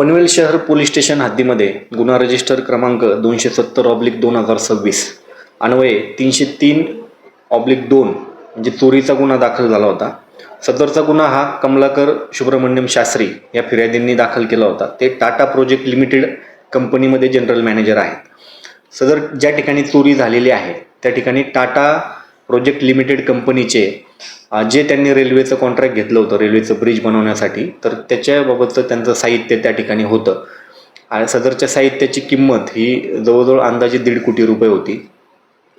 पनवेल शहर police station हद्दीमध्ये गुन्हा register क्रमांक 270/2026 अन्वये 303/2 म्हणजे चोरीचा गुन्हा दाखल झाला होता। सदरचा गुन्हा हा कमलाकर सुब्रमण्यम शास्त्री या फिर्यादींनी दाखल केला होता। ते टाटा प्रोजेक्ट लिमिटेड कंपनीमध्ये जनरल मॅनेजर आहेत। सदर ज्या ठिकाणी चोरी झालेली आहे त्या ठिकाणी टाटा प्रोजेक्ट लिमिटेड कंपनीचे जे त्यांनी रेल्वेचं कॉन्ट्रॅक्ट घेतलं होतं रेल्वेचं ब्रिज बनवण्यासाठी, तर त्याच्याबाबतचं त्यांचं साहित्य त्या ठिकाणी होतं आणि सदरच्या साहित्याची किंमत ही जवळजवळ अंदाजे 1.5 कोटी रुपये होती।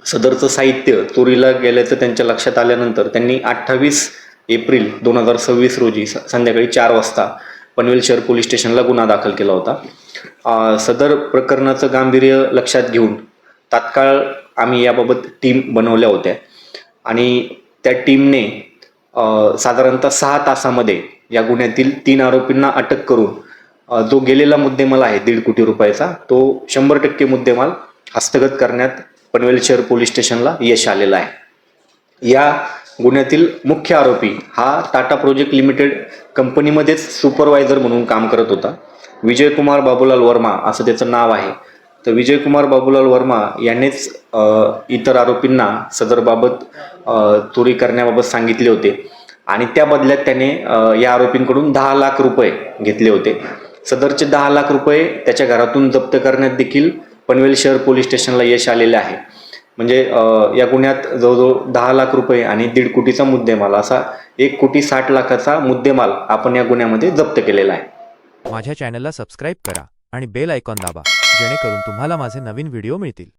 सदरचं साहित्य चोरीला गेल्याचं त्यांच्या लक्षात आल्यानंतर त्यांनी 28 एप्रिल 2026 रोजी संध्याकाळी 4 वाजता पनवेल शहर पोलीस स्टेशनला गुन्हा दाखल केला होता। सदर प्रकरणाचं गांभीर्य लक्षात घेऊन तात्काळ आम्ही याबाबत टीम बनवल्या होत्या आणि त्या टीमने साधारणतः 6 तासामध्ये या गुन्ह्यातील 3 आरोपींना अटक करून जो गेलेला मुद्देमाल आहे 1.5 कोटी रुपयाचा तो 100% मुद्देमाल हस्तगत करण्यात पनवेल शहर पोलीस स्टेशनला यश आलेलं आहे। या गुन्ह्यातील मुख्य आरोपी हा टाटा प्रोजेक्ट लिमिटेड कंपनीमध्येच सुपरवायझर म्हणून काम करत होता। विजयकुमार बाबूलाल वर्मा असं त्याचं नाव आहे। तर विजयकुमार बाबूलाल वर्मा यांनीच इतर आरोपींना सदरबाबत चोरी करण्याबाबत सांगितले होते आणि त्या बदल्यात त्याने या आरोपींकडून 10 लाख रुपये घेतले होते। सदरचे 10 लाख रुपये त्याच्या घरातून जप्त करण्यात देखील पनवेल शहर पोलीस स्टेशनला यश आलेले आहे। म्हणजे या गुन्ह्यात जवळजवळ 10 लाख रुपये आणि 1.5 कोटीचा मुद्देमाल असा 1,60,00,000चा मुद्देमाल आपण या गुन्ह्यामध्ये जप्त केलेला आहे। माझ्या चॅनलला सबस्क्राइब करा आणि बेल आयकॉन दाबा जेणेकरून तुम्हाला माझे नवीन व्हिडिओ मिळतील।